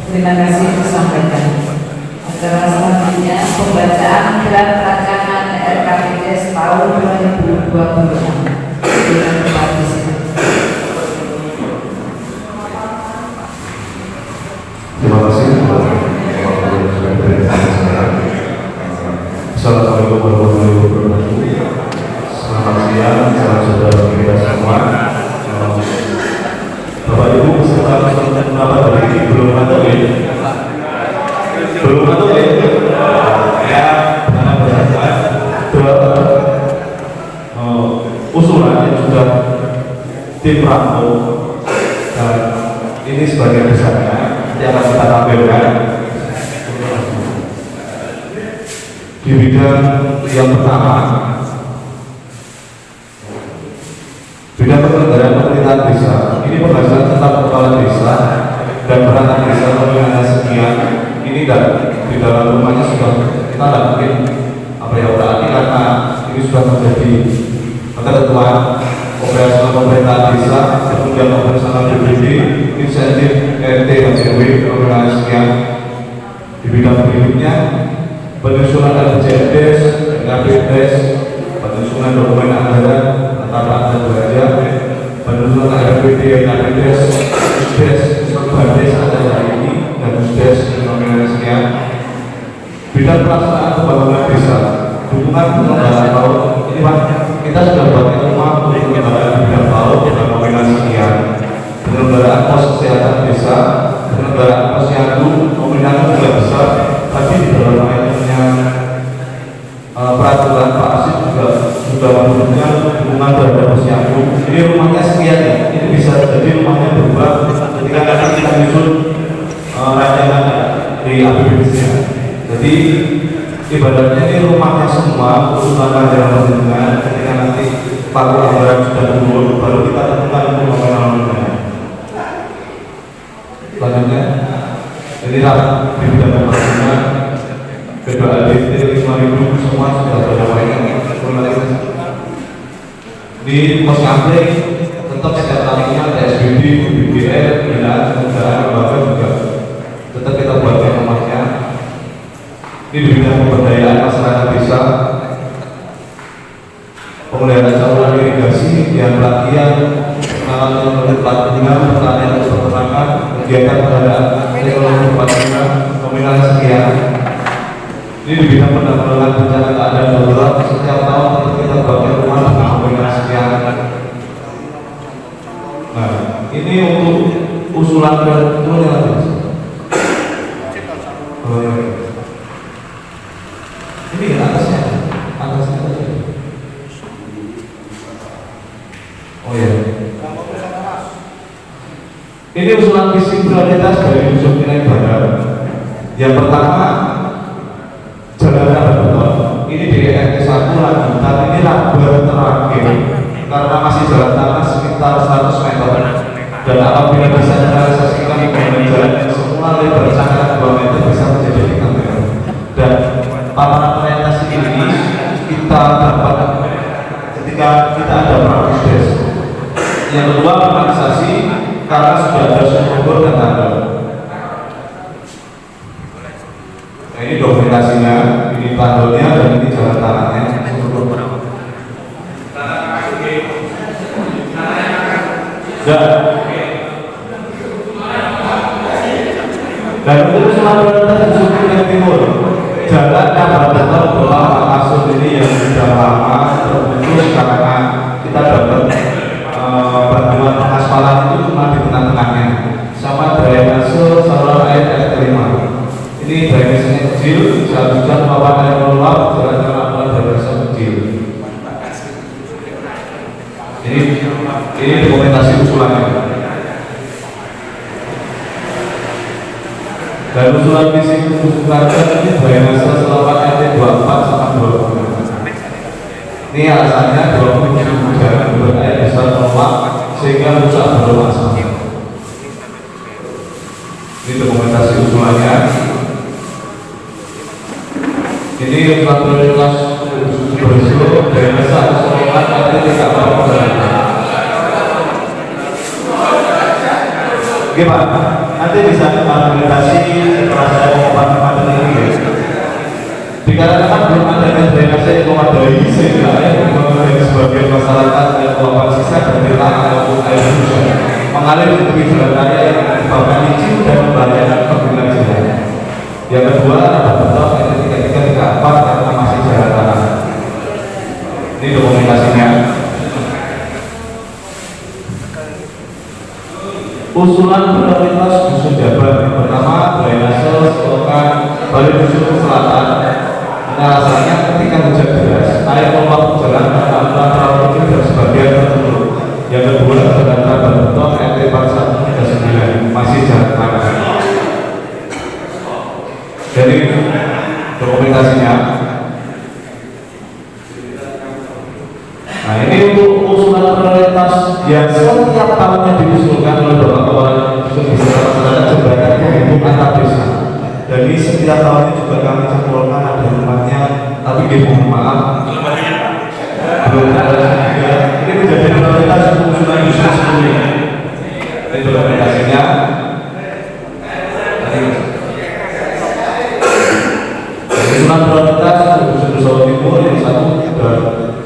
Terima kasih disampaikan. Acara selanjutnya pembacaan draft rancangan RKPS tahun 2026. Dengan partisipasi. Terima kasih. Assalamualaikum warahmatullahi wabarakatuh. Selamat siang, saudara kita semua. Bapak Ibu beserta peserta dari ini belum ada ya? Belum ada ya? Ya, karena berdasarkan usulan yang sudah diperamu dan ini sebagai besarnya yang akan kita tampilkan di bidang yang pertama, bidang penyelenggaraan pemerintahan desa. Ini pembahasan tentang kepala desa dan peranan desa pemilihan sekian. Ini dan di dalam rumahnya sudah kita tidak mungkin berarti karena ini sudah menjadi ketentuan operasional pemerintahan desa, kemudian operasional BPD, insentif RT dan RW pemilihan sekian. Di bidang berikutnya penyusunan RPJMDes, RPJMDes, penyusunan dokumen anggaran, tata belanja, penyusunan RPD, RPJMDes, USDes, Serbades ada hari ini, dan USDes pemilihan sekian. Bidang pelaksanaan pembangunan desa, dukungan penyelenggaraan PAUD. Ini Pak, kita sudah buat rumah untuk penyelenggaraan bidang PAUD dan pemilihan sekian. Penyelenggaraan pos kesehatan desa, penyelenggaraan posyandu, pemilihan juga besar. Tapi di dalam ayatnya peraturan Pak Asis juga menurutnya dukungan terhadap posyandu. Ini rumahnya sekian ya, ini bisa jadi rumahnya berubah ketika nanti kita menyusun rancangan di APBD-nya. Jadi ibaratnya ini rumahnya semua usulan rancangan pembangunan. Ketika nanti paku anggaran sudah turun, baru kita tentukan untuk pembangunan. Selanjutnya, inilah di bidang pembangunan kedua ADT 5.000 semua sudah berdamaikan. Di pos kampleng tetap setiap tahunnya TSBD, BBR, binaan, kendaraan, lembaga juga tetap kita buatkan nomornya. Ini di bidang pemberdayaan masyarakat desa, pemeliharaan saluran irigasi, yang pelatihan, pengenalan pelatihan, pertanian dan peternakan, kegiatan pengadaan teknologi pertanian, pemilihan sekian. Ini di bidang penanggulangan bencana keadaan darurat, setiap tahun tetap kita buatkan rumah dengan pemilihan sekian. Nah, ini untuk usulan dan turunnya lagi. Ini atasnya aja. Oh ya. Ini usulan visi prioritas dari Yusuf Nilai Barat. Yang pertama, jalan beton. Ini di RT 1 lanjutan, ini labar terakhir karena masih jalan tanah sekitar 100 meter. Dan apabila bisa direalisasikan pembangunan jalan yang semula lebar sangat 2 meter bisa menjadi 3 meter. Dan paparan orientasi ini kita dapat ketika kita ada praktis. Yang kedua, organisasi karena sudah ada sumber dan tanggal. Nah, ini dokumentasinya, ini tanggalnya dan ini jalan tanahnya. Dan untuk Sumatera Utara Timur, jalan Kabar Beton bola Makasur ini yang sudah lama terputus karena kita dapat bantuan pengaspalan itu cuma di tengah-tengahnya, sama drainase saluran air RT 5. Ini drainasenya kecil, saat hujan papan air meluap, jalan-jalan drainase kecil. Ini dokumentasi usulannya. Dan usulan visi khusus Klaten ini drainase saluran RT 24 sama 25. Ini alasannya 20 hujan berair besar meluap sehingga rusak berluasan. Ini dokumentasi usulannya. Ini usulan prioritas berisiko drainase saluran RT 3. Gimana? nanti bisa argumentasi setelah saya mengumumkan materi ini ya. Dikarenakan belum adanya drainase yang memadai sehingga air dari sebagian masyarakat yang meluapkan sisa dari tanah maupun air hujan mengalir di tepi jalan raya yang menyebabkan licin dan membahayakan pengguna jalan. Yang kedua ada beton yang tiga empat karena masih jalan tanah. Ini dokumentasinya. Usulan prioritas dusun Jabar yang pertama drainase selokan Bali Dusun Selatan. Alasannya ketika hujan deras, air meluap ke jalan karena aliran terlalu kecil dan sebagian tertutup. Yang kedua, jalan raba beton RT 4139 masih jalan tanah. Jadi dokumentasinya. Nah ini untuk usulan prioritas yang setiap tahunnya diusulkan oleh Bapak Kepala Dusun beserta masyarakat jembatan penghubung antar desa. Jadi setiap tahunnya juga kami campurkan ada tempatnya, tapi mohon maaf belum ada. Ini menjadi prioritas untuk usulan dusun sebelumnya. Ini dokumentasinya. Usulan prioritas untuk dusun Timur yang satu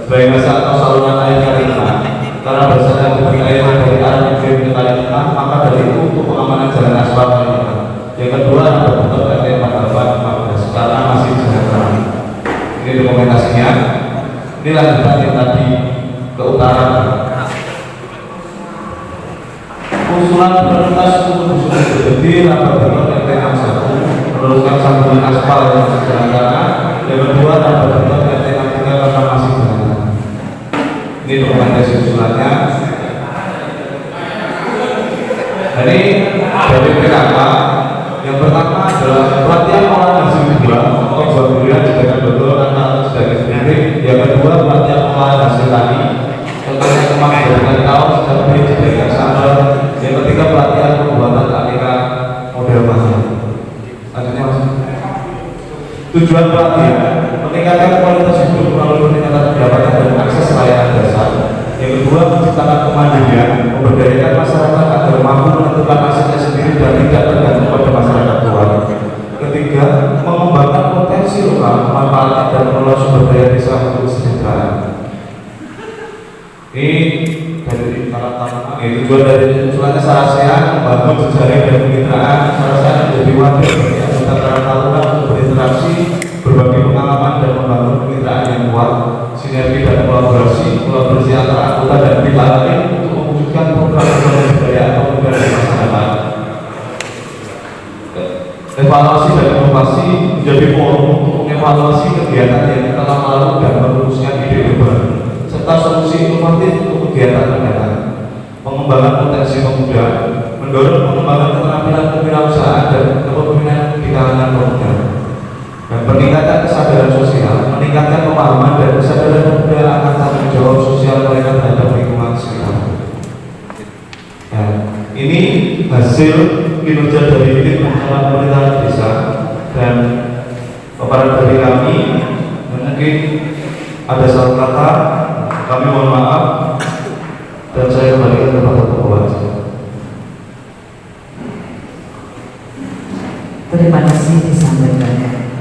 drainase atau saluran air kali tengah. Karena berdasarkan debit air dari arah dikirim ke kali tengah, maka dari itu untuk pengamanan jalan aspal kali tengah. Yang kedua ada beton RT 4415 karena masih jalan terang. Ini dokumentasinya. Ini lanjutan yang tadi ke utara. Usulan prioritas untuk dusun Berdedi, raba beton RT 61 meneruskan sambungan aspal yang masih jalan terang. Yang kedua raba beton RT 63 karena masih jalan terang. Ini dokumentasi usulannya. Jadi dari PKK yang pertama adalah pelatihan olahan hasil buah atau buah durian dengan betul karena sebagai sendiri. Yang kedua pelatihan olahan hasil tani tentang kemas dengan kaos seperti sebagai sambal. Yang ketiga pelatihan pembuatan aneka model pasar. Lanjutnya mas. Tujuan pelatihan meningkatkan kualitas hidup melalui peningkatan pendapatan dan akses layanan dasar. Yang kedua menciptakan kemandirian, memberdayakan masyarakat agar mampu menentukan nasibnya sendiri dan tidak tergantung pada masyarakat luar. Ketiga, mengembangkan potensi lokal, manfaatnya dan mengelola sumber daya desa untuk kesejahteraan. Ini dari para tujuan dari usulannya Sarasehan membangun jejaring dan kemitraan. Sarasehan menjadi wadah bagi anggota Karang Taruna untuk berinteraksi, berbagi pengalaman dan membangun kemitraan yang kuat, sinergi dan kolaborasi antara anggota dan pihak lain untuk mewujudkan program budaya atau budaya masyarakat. Evaluasi dan inovasi menjadi forum untuk mengevaluasi kegiatan yang telah lalu dan merumuskan ide baru serta solusi inovatif untuk kegiatan mendatang. Pengembangan potensi pemuda, mendorong pengembangan keterampilan kewirausahaan dan kepemimpinan di kalangan pemuda. Dan peningkatan kesadaran sosial, meningkatkan pemahaman dan kesadaran pemuda akan tanggung jawab sosial mereka terhadap lingkungan sekitar. Ya, ini hasil kinerja dari tim perencanaan pemerintahan desa dan paparan dari kami. Mungkin ada salah kata, kami mohon maaf dan saya kembalikan kepada Bapak. Terima kasih disampaikan.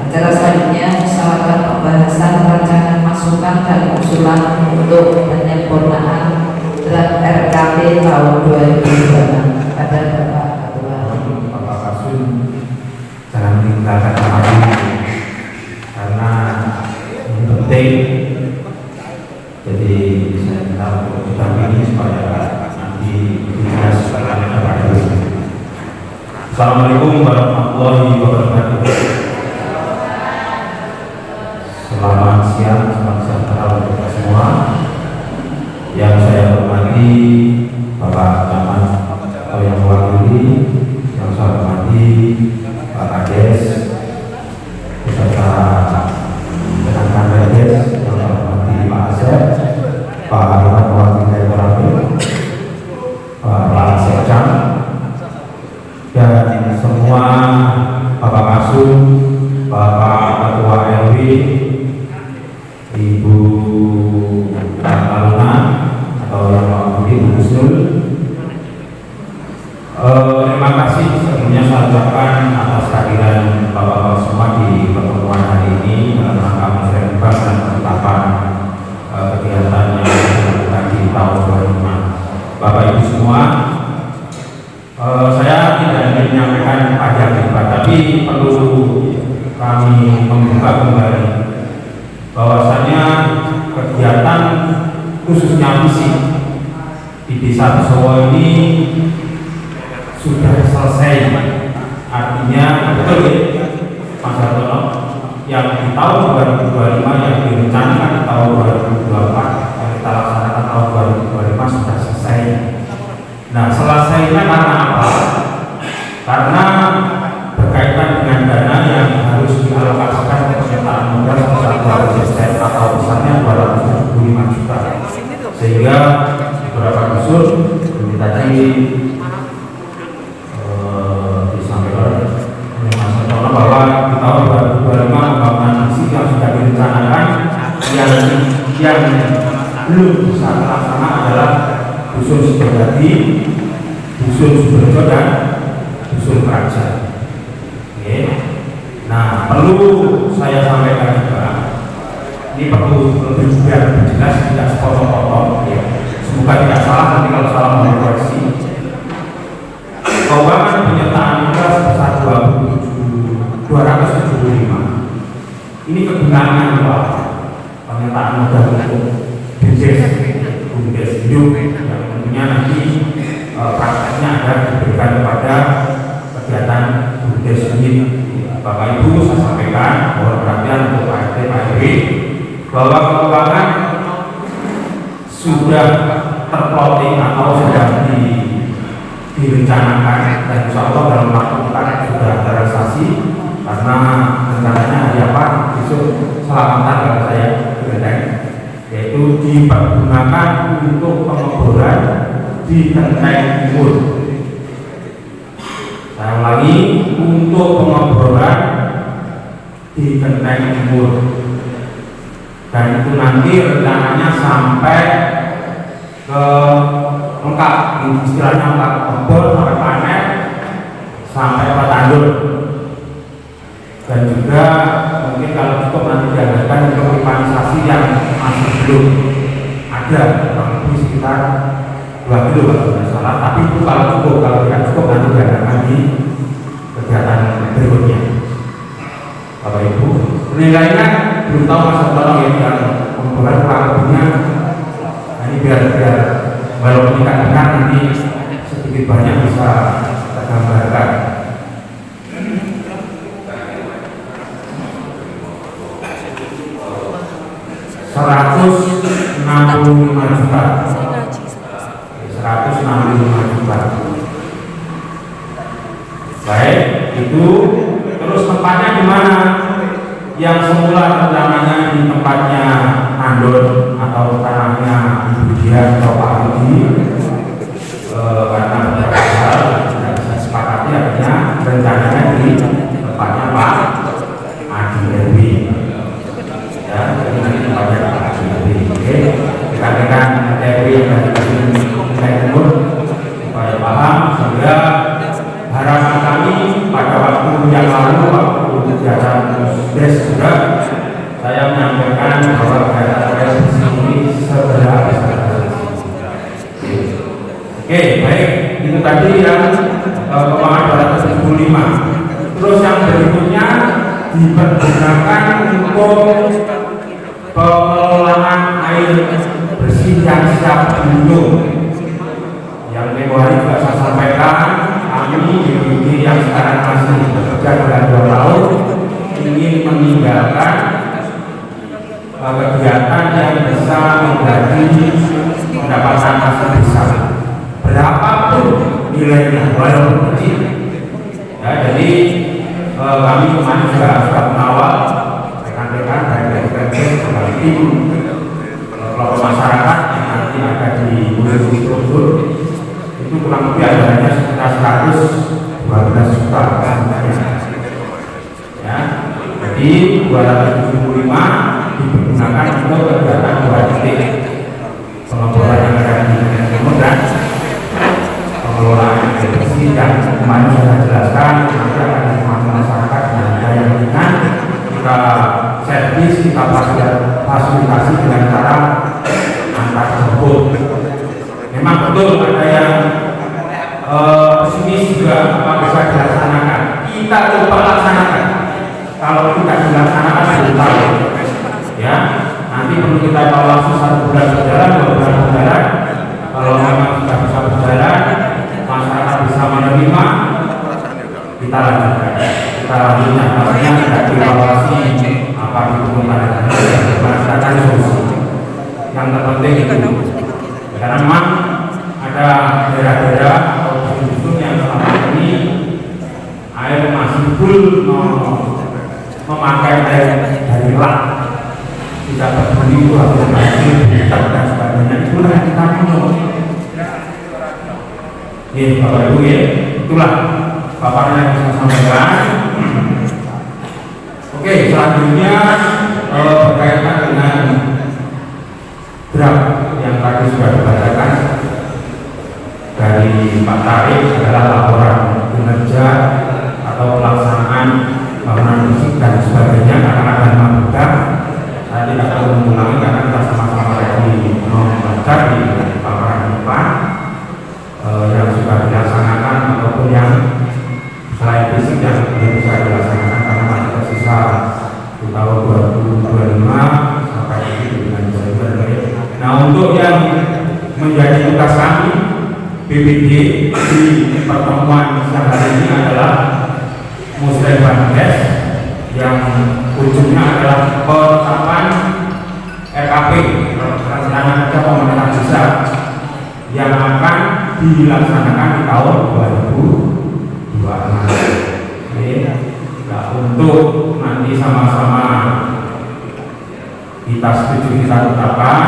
Acara selanjutnya musyawarah pembahasan rancangan masukan dan usulan untuk penyempurnaan draft RKP tahun 2026 pada Bapak Ketua. Bapak Kasun jangan meninggalkan kami karena ini penting. Jadi saya minta untuk didampingi supaya nanti dinas dapat. Assalamualaikum warahmatullahi wabarakatuh. Selamat siang, selamat sejahtera untuk kita semua. Yang saya hormati Bapak Camat atau yang mewakili, yang saya hormati Pak Kades beserta rekan-rekan Kades, yang saya hormati Pak Asep, Pak Arifan mewakili Ekonomi, Pak Sekjam, dan semua Bapak Kasum, Bapak Ketua RW, Ibu Taruna atau yang mewakili Bu Husnul. Terima kasih tentunya saya ucapkan atas kehadiran Bapak-Bapak semua di pertemuan hari ini dalam rangka musrenbang dan penetapan kegiatan yang dilakukan di tahun 2005. Bapak Ibu semua, saya tidak ingin menyampaikan panjang lebar, tapi perlu kami membuka kembali bahwasanya kegiatan khususnya fisik di Desa Besowo ini sudah selesai. Artinya betul ya Mas Hartono, yang di tahun 2025 yang direncanakan di tahun 2024 yang kita laksanakan tahun 2025 sudah selesai. Nah, selesainya karena apa? Karena berkaitan dengan dana yang harus dialokasikan ke penyertaan modal sebesar 2% atau besarnya 275 juta, sehingga beberapa dusun ini tadi disampaikan oleh Mas Hartono bahwa di tahun 2025 pembangunan fisik yang sudah direncanakan yang belum bisa terlaksana adalah dusun Sukojati, dusun Suberjo dan dusun Kerajaan. Oke. Nah, perlu saya sampaikan juga, ini perlu lebih biar jelas, tidak sepotong-potong ya. Semoga tidak salah, nanti kalau salah mau koreksi. Keuangan penyertaan modal sebesar 275. Ini kegunaannya apa? Penyertaan modal untuk BUMDes hidup yang tentunya nanti prakteknya akan diberikan kepada kegiatan BUMDes ini. Bapak Ibu, saya sampaikan bahwa perhatian untuk Pak RT, Pak RW bahwa keuangan sudah terplotting atau sudah direncanakan, dan insya Allah dalam waktu dekat sudah terrealisasi, karena rencananya hari apa besok selamatan kalau saya berandai, yaitu dipergunakan untuk pengeboran di Genteng Timur. Saya ulangi, untuk pengeboran di Genteng Timur, dan itu nanti rencananya sampai ke lengkap, istilahnya lengkap, kebor sampai panen sampai petandul, dan juga mungkin kalau cukup nanti diadakan untuk urbanisasi yang masih belum ada, kurang lebih sekitar 2 kilo kalau tidak salah, tapi itu kalau cukup, kalau tidak cukup nanti diadakan di kegiatan berikutnya. Bapak Ibu, penilaiannya belum tahu Mas Hartono yang pembuatan kurang lebihnya. Nah, ini biar walaupun tidak benar nanti sedikit banyak bisa tergambarkan. 165 juta. 165 juta. Baik, itu terus tempatnya di mana? Yang semula rencananya di tempatnya Andon atau tanahnya Ibu Dian atau Pak Budi, karena beberapa hal tidak bisa sepakati, akhirnya rencananya di tempatnya Pak Adi Dewi. Ya, jadi nanti tempatnya Pak Adi Dewi. Oke, rekan-rekan Dewi yang dari Genteng Timur supaya paham, sehingga harapan kami pada waktu yang lalu, waktu kegiatan BUMDes juga, saya menyampaikan bahwa kegiatan resolusi ini segera bisa terrealisasi. Oke, baik, itu tadi yang keuangan 275. Terus yang berikutnya dipergunakan untuk pengelolaan air bersih yang siap diminum. Yang tempoh hari juga saya sampaikan, kami di yang sekarang masih bekerja dalam 2 tahun ingin meninggalkan kegiatan yang bisa menjadi pendapatan asal desa berapapun nilainya, walaupun kecil. Ya, jadi kami kemarin sudah mengawal rekan-rekan dari sebagai tim kelompok masyarakat yang nanti ada di Gunung Struktur, itu kurang lebih adanya sekitar 112 juta. Ya, jadi 275 digunakan untuk kegiatan 2 titik pengeboran yang ada di Timur dan pengelolaan air bersih yang kemarin sudah jelaskan gratis kita fasilitasi dengan cara antar jemput. Memang betul ada yang pesimis juga apa bisa dilaksanakan. Kita coba laksanakan. Kalau tidak dilaksanakan belum tahu. Ya, nanti perlu kita evaluasi 1 bulan berjalan, 2 bulan berjalan. Kalau memang sudah bisa berjalan, masyarakat bisa menerima, kita lanjutkan. Kita lanjutkan. Maksudnya tidak dievaluasi apa didukung pada berdasarkan solusi. Yang terpenting itu, karena memang ada daerah-daerah atau dusun yang selama ini air masih full memakai air dari lak, tidak peduli itu hasil banjir, hujan dan sebagainya. Itulah yang kita minum. Bapak Ibu ya, itulah paparan yang saya sampaikan. Oke, selanjutnya berkaitan dengan draft yang tadi sudah dibacakan dari Pak Tarik adalah laporan kinerja atau pelaksanaan bangunan fisik dan sebagainya, karena ada 5 bidang. Saya tidak perlu mengulangi karena kita sama-sama tadi membaca di paparan depan yang sudah dilaksanakan ataupun yang selain fisik yang belum bisa dilaksanakan karena masih tersisa di tahun 2025 sampai dengan Januari. Nah, untuk yang menjadi tugas kami BPD di pertemuan siang hari ini adalah musrembangdes yang ujungnya adalah penetapan RKP rencana kerja pemerintah desa yang akan dilaksanakan di tahun 2026. Nah, untuk nanti sama-sama kita setuju, kita tetapkan,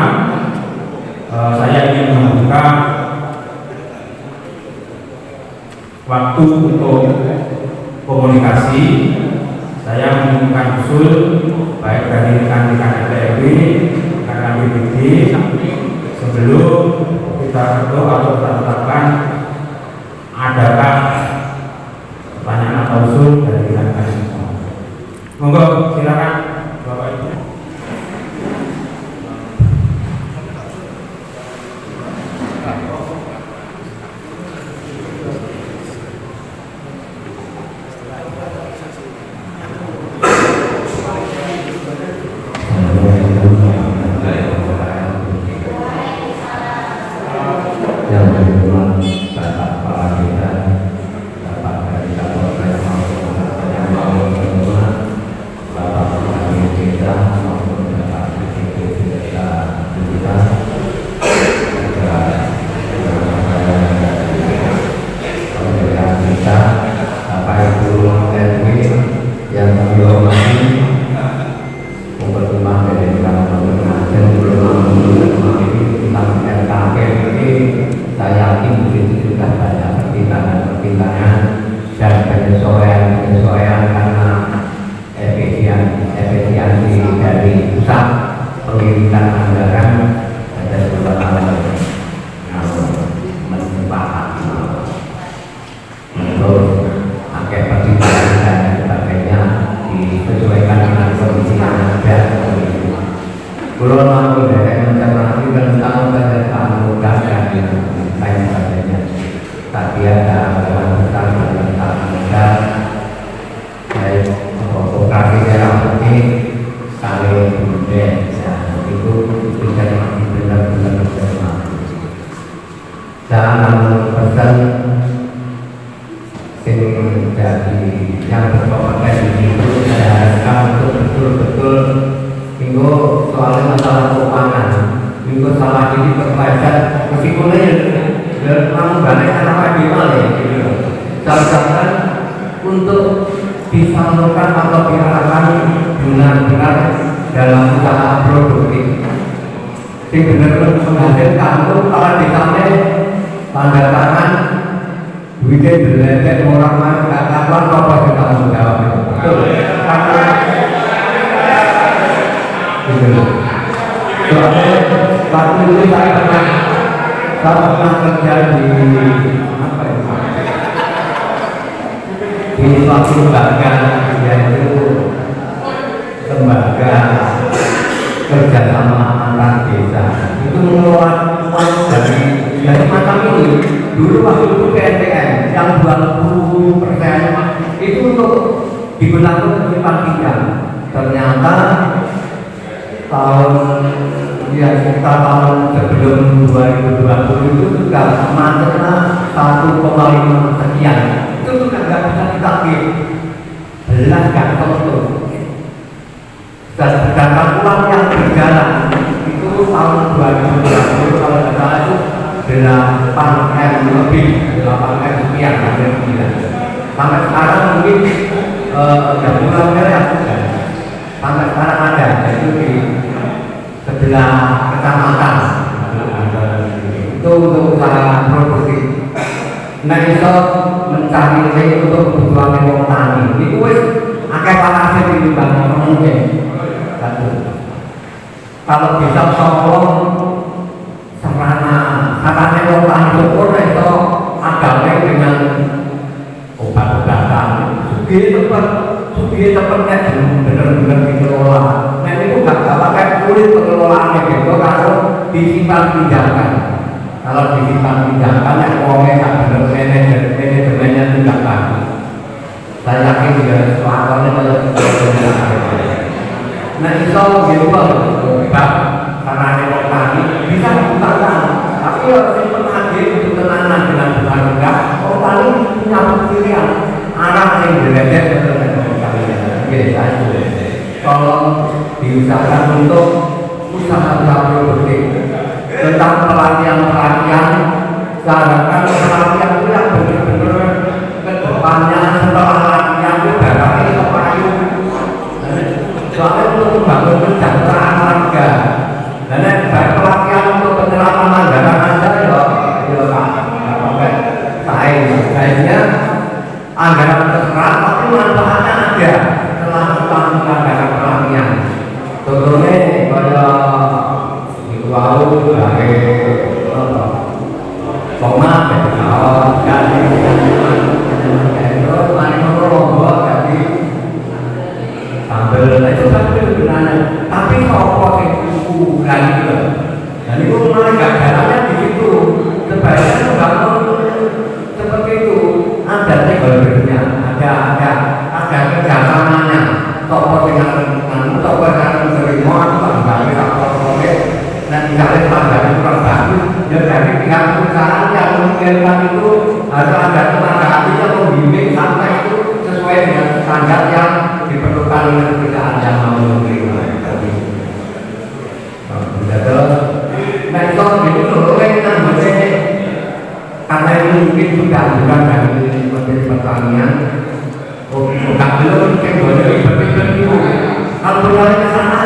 saya ingin membuka waktu untuk komunikasi. Saya menginginkan usul baik dari rekan-rekan DPRD, rekan BPD, sebelum kita ketuk atau kita tetapkan adakah pertanyaan atau usul dari rekan-rekan semua. Monggo silakan Bapak Ibu. di suatu lembaga, yaitu lembaga kerjasama antar desa itu mengelola uang dari macam ini. Dulu waktu itu PNPM yang 20% itu untuk digunakan untuk simpan pinjam. Ternyata sekitar tahun sebelum 2020 itu sudah macetnya 1,5 sekian. Itu sudah nggak bisa ditagih, belas kantong itu. Dan berdasarkan uang yang berjalan itu tahun 2020 kalau tidak salah itu 8M lebih, 8M sekian hampir 9. Sampai sekarang mungkin yang pulang merah sampai sekarang ada, yaitu di sebelah kecamatan itu untuk usaha properti. Nah itu mencari untuk kebutuhan wong tani itu wis akeh panase di bang mungkin satu. Kalau bisa tolong sarana wong tani syukur itu agame dengan obat-obatan cepatnya benar-benar dikelola. Nah itu nggak pakai kulit pengelolaannya gitu kalau disimpan pinjamkan. Kalau disimpan pinjamkan yang uangnya nggak benar manajemennya itu nggak bagus. Saya yakin juga soalnya kalau nah itu gitu bang karena ada tani bisa dibutakan. Tapi kalau simpan lagi untuk tenanan dengan bunga rendah, orang tani punya pilihan anak yang belajar biasa. Kalau diusahakan untuk usaha produktif tentang pelatihan sarankan pelatihan itu yang benar-benar ke depannya setelah latihan itu barang itu payung soalnya untuk membangun kesejahteraan warga dan pelatihan untuk penyerapan anggaran aja ya pakai sayangnya anggaran terserah tapi manfaatnya ada setelah anggaran pelatihan. Contohnya pada itu awal dari tomat dari terus mari merobot dari sambal itu kan sebenarnya tapi sopo sing ukuran itu dan itu mulai gagalannya di situ sebaiknya membangun seperti itu ada stakeholdernya ada kerjasamanya sopo dengan sopo dengan menerima atau tidak dan misalnya standar kurang bagus ya dari pihak perusahaan yang mengirimkan itu harus ada tenaga ahli yang membimbing sampai itu sesuai dengan standar yang diperlukan oleh perusahaan yang mau menerima nah itu gitu loh karena ini mungkin sudah bukan dari Menteri Pertanian bukan belum mungkin boleh seperti itu kalau berlari ke sana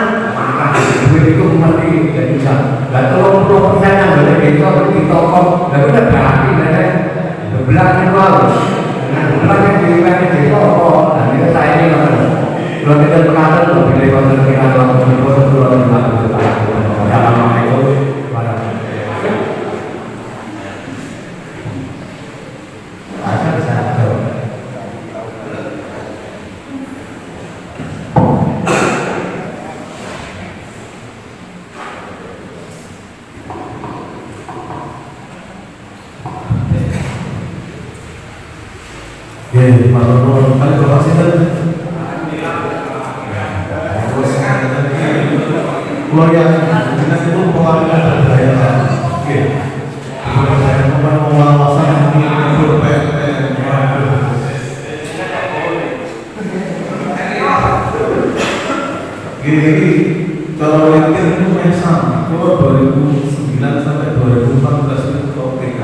duit itu mesti jadi bisa dan 30% yang boleh di toko dan udah berarti bebelah itu dengan bebelah yang di toko dan itu saya ini kalau kita berkata lebih dari konservasi waktu itu Assalamualaikum warahmatullahi wabarakatuh. Keluarga dinas itu pengelolaan berbahaya. Oke. Saya pengawasan untuk PNPM. Gini, kalau LinkedIn itu yang sama. Kalau 2009 sampai 2014 itu OPK.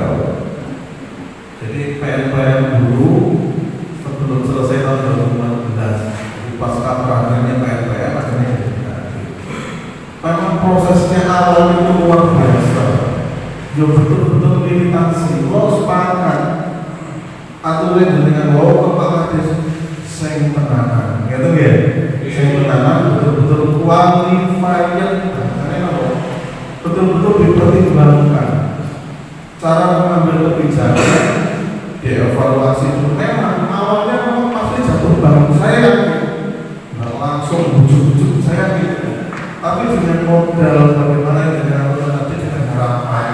Jadi PNPM dulu sebelum selesai tahun 2014 pasca terakhirnya PNPM akhirnya memang prosesnya awal itu luar biasa. Yo betul-betul militansi. Lo sepakat aturan dengan lo kepala desa sing tenanan, gitu ya? Sing tenanan betul-betul qualified, betul-betul dipertimbangkan. Cara mengambil kebijakan, dievaluasi itu memang awalnya memang pasti jatuh bangun saya yakin, nggak langsung bujuk-bujuk saya yakin. Tapi tapi dengan modal bagaimana dengan nanti dengan harapan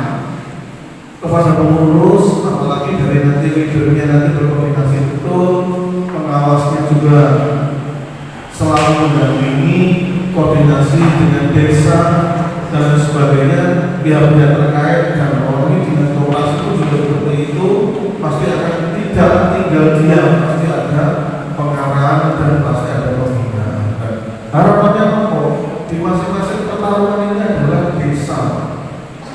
kepada pengurus, apalagi dari nanti leadernya nanti berkoordinasi betul, pengawasnya juga selalu mendampingi, koordinasi dengan desa dan sebagainya, pihak-pihak terkait dan orang ini dinas koperasi itu juga seperti itu, pasti akan tidak tinggal diam, pasti ada pengarahan dan pasti ada pembinaan. Harapannya apa? Di masing-masing pertarungan ini adalah desa, 10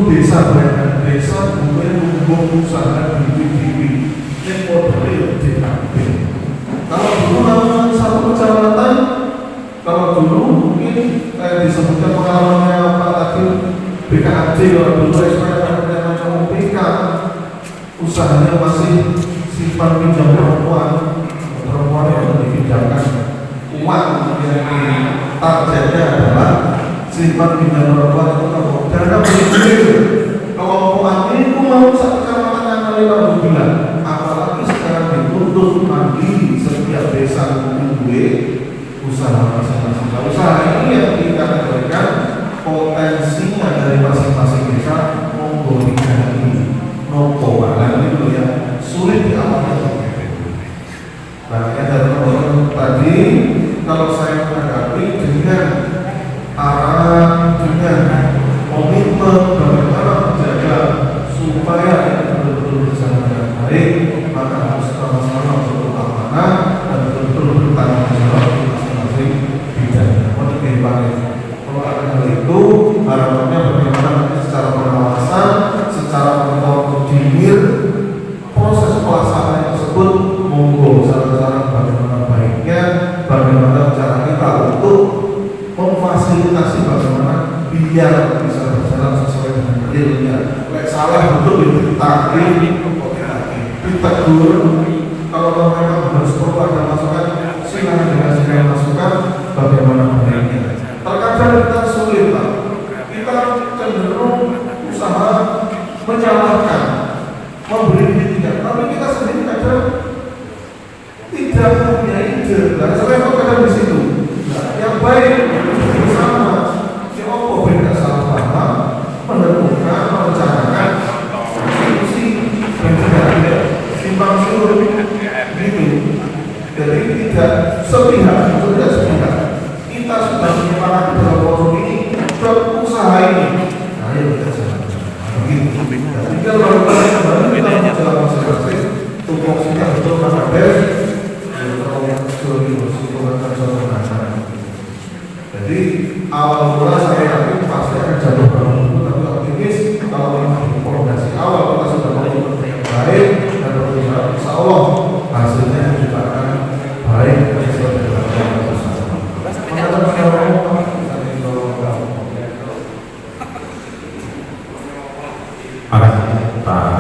desa banyak desa mulai membangun usaha di PDB ini modelnya DKB. Kalau dulu namanya satu kecamatan, kalau dulu mungkin kayak disebutkan pengalamannya Pak tadi BKAJ, kalau dulu SPM namanya UPK, usahanya masih simpan pinjam perempuan yang dipinjamkan uang, yang targetnya adalah simpan pinjam perempuan itu dana begitu. Kelompok ini itu mau satu kecamatan kali 6 bulan, apalagi sekarang dituntut mandiri setiap desa gue usaha masing-masing. Usaha ini yang kita berikan potensinya dari masing-masing desa monggo digali nopo bahan itu yang sulit diawasi. Makanya dari teman-teman tadi kalau saya menghadapi dengan arahan, dengan komitmen bagaimana menjaga supaya itu betul-betul berjalan dengan baik, maka harus sama-sama untuk amanah dan betul-betul bertanggung jawab di masing-masing bidang. Kalau ada hal itu, harapannya bagaimana nanti secara pengawasan, secara koordinir proses pelaksanaan tersebut, monggo saran-saran bagaimana baiknya, bagaimana cara kita untuk memfasilitasi bagaimana biar bisa berjalan sesuai dengan realnya. Salah betul ditegur. Kalau memang harus perlu ada masukan, silakan dikasihkan masukan bagaimana baiknya. Terkadang kita sulit, Pak. Kita cenderung usaha menyalahkan, memberi kritikan, tapi kita sendiri kadang tidak punya ide. Dan saya kadang di situ. Nah, yang baik bersama, ya Allah beda salah paham, menemukan, merencanakan solusi dan tidak simpang siur gitu. Jadi tidak sepihak, tidak sepihak. Kita sudah menyepakati dalam forum ini, berusaha ini. Nah, ya kita jalan. Begitu. Jadi kalau kita jalan masing-masing, tupoksinya betul mana best. Jadi awal mula saya yakin pasti akan jatuh dalam itu, tapi optimis kalau memang fondasi awal kita sudah memiliki yang baik dan berusaha, insya Allah hasilnya juga akan baik dan sesuai dengan yang kita usahakan. Makasih Pak.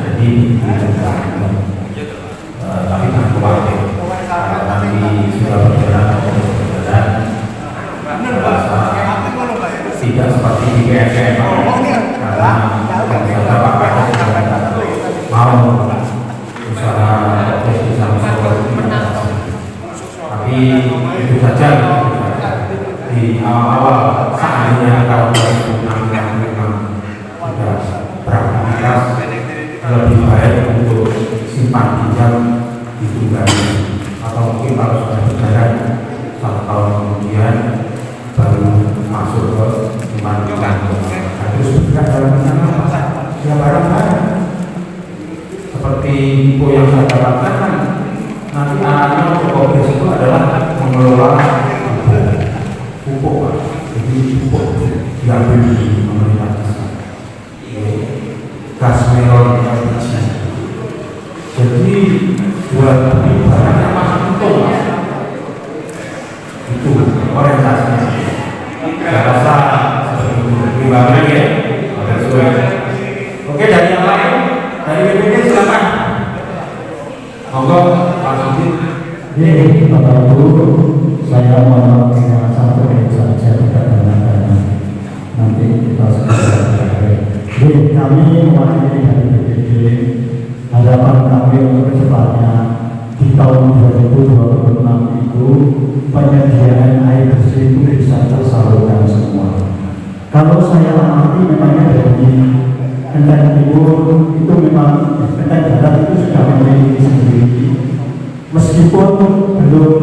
Jadi tapi tak khawatir nanti sudah berjalan tidak seperti di KFM karena kita Pak mau usaha bisa tapi itu saja di awal-awal seandainya kalau 2006 memang sudah beraktivitas lebih baik untuk simpan pinjam ditunggangi, atau mungkin kalau sudah berjalan 1 tahun kemudian baru masuk ke simpan pinjam. Harus bergerak dalam sana ya barang-barang seperti info yang saya dapatkan kan nanti anaknya pokoknya itu adalah mengelola pupuk, jadi pupuk diambil di pemerintah desa, gas melon LPG. Jadi buat barang yang masih untung itu orientasinya. Saya rasa seperti itu. Terima kasih ya. Oke, dari yang lain dari BPD silakan. Monggo Pak Suci. Jadi Bapak Ibu, saya mohon satu menit saja tidak banyak. Nanti kita selesai. Jadi kami mewakili dari BPD, harapan kami untuk kedepannya di tahun 2026 Ibu, penyediaan air bersih itu bisa tersalurkan semua. Kalau saya amati memangnya dari Enteng Timur itu memang Enteng Barat itu sudah memiliki sendiri, meskipun belum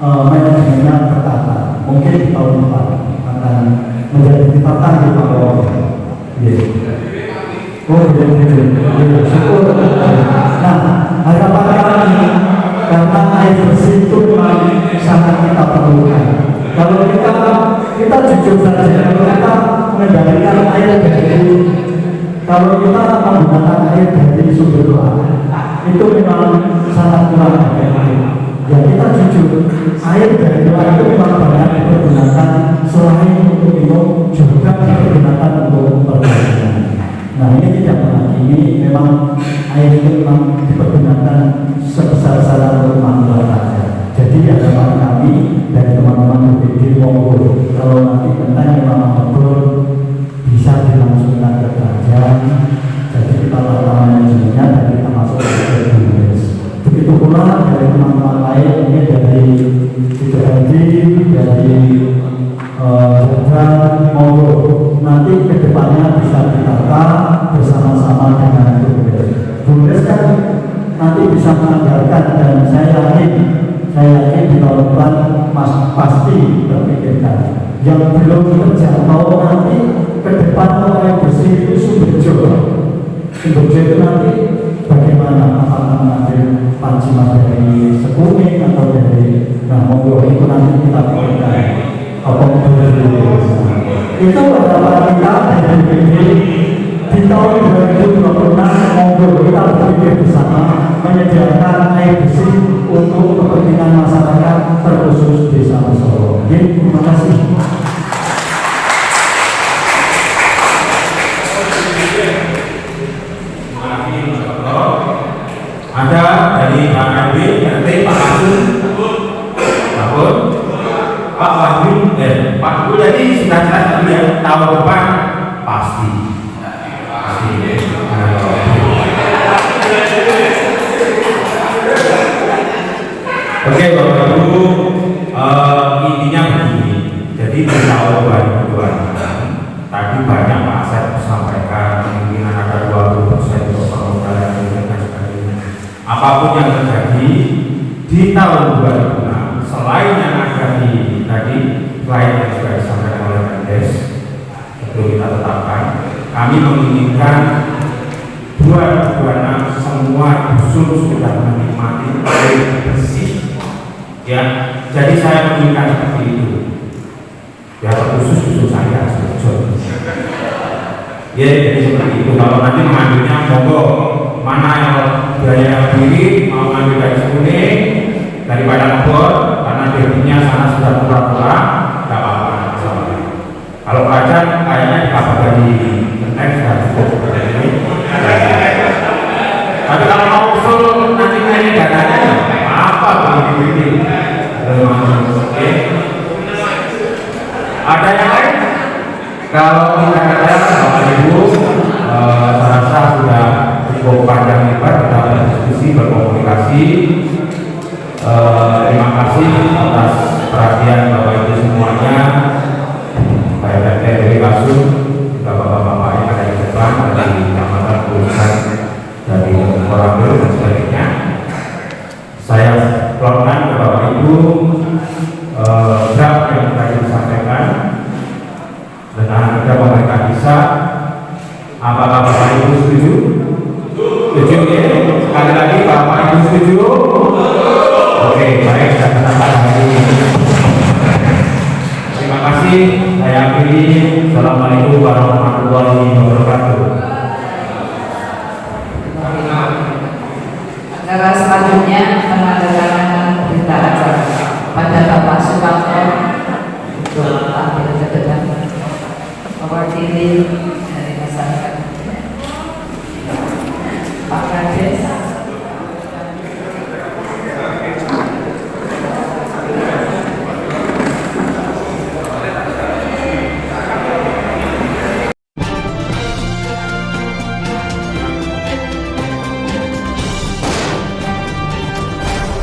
manajemennya tertata. Mungkin di tahun depan akan menjadi ditata di bawah. Oh, syukur. Nah, harapan kami karena air bersih itu memang sangat kita perlukan. Kalau kita jujur saja, kalau kita mengendalikan air dari, kalau kita menggunakan air dari sumber doa, itu memang sangat kurang efektif. Ya kita jujur, air dari doa itu memang banyak dipergunakan selain untuk minum, juga dipergunakan untuk perbaikan. Nah ini tidak pernah, ini memang air itu memang dipergunakan sebesar-besaran untuk manfaat saja. Jadi harapan kami dari teman-teman UPD monggo kalau nanti tentang memang betul bisa dilangsungkan ke kerajaan, jadi kita lakukan manajemennya dan kita masuk ke Bumdes. Begitu pula dari teman-teman lain, ini dari IPRD, dari Jogja, monggo nanti kedepannya bisa ditata bersama-sama dengan Bumdes. Bumdes kan nanti bisa menganggarkan dan saya yakin di tahun depan pasti terpikirkan. Yang belum terjangkau nanti ke depan air bersih itu Sumberjo itu nanti bagaimana, apakah mengambil Pancimas dari Sekuning atau dari monggo itu nanti kita pikirkan. Apa itu adalah kita dari BPD di tahun 2026 monggo kita berpikir bersama menyediakan air bersih untuk kepentingan masyarakat terkhusus Desa Solo. Terima kasih. Ada dari Pak RB, nanti Pak Asun, Pak Wahyu, Pak Bu, jadi sudah jelas tadi ya, tahun depan pasti. Oke Bapak Ibu, intinya begini. Jadi di tahun 2026 tadi banyak Pak Asep sampaikan kemungkinan ada 20% untuk pemodal dan sebagainya. Apapun yang terjadi di tahun 2026, selain yang ada di tadi, selain yang sudah disampaikan oleh Mendes, itu kita tetapkan. Kami menginginkan 2026 semua dusun sudah menikmati air bersih. Ya, jadi saya menginginkan seperti itu. Ya, khusus dusun saya, setuju. Ya, jadi seperti itu. Kalau nanti mengambilnya, monggo mana yang biaya diri mau ambil dari Sekuning daripada ngebor, karena debitnya sana sudah kurang-kurang, nggak apa-apa. Kalau kerajaan kayaknya dikasih dari Enteng sudah cukup. Tapi kalau mau usul nanti ini datanya apa begini? Ada yang lain? Kalau tidak ada, Bapak Ibu, saya rasa sudah cukup panjang lebar kita berdiskusi, berkomunikasi. Terima kasih atas perhatian Bapak Ibu semuanya. Baik dari Kasus, juga Bapak-bapak yang ada di depan, dari Kecamatan Urusan, dari Koramil dan sebagainya. Saya pelonkan ke Bapak Ibu draft yang tadi disampaikan dengan ada pemerintah bisa. Apakah Bapak Ibu setuju? Setuju ya? Sekali lagi Bapak Ibu setuju? Oke, baik, saya katakan hari ini. Terima kasih. Saya akhiri. Assalamualaikum warahmatullahi wabarakatuh. Acara selanjutnya penandatanganan berita acara pada Bapak Sukamto untuk tampil ke depan mewakili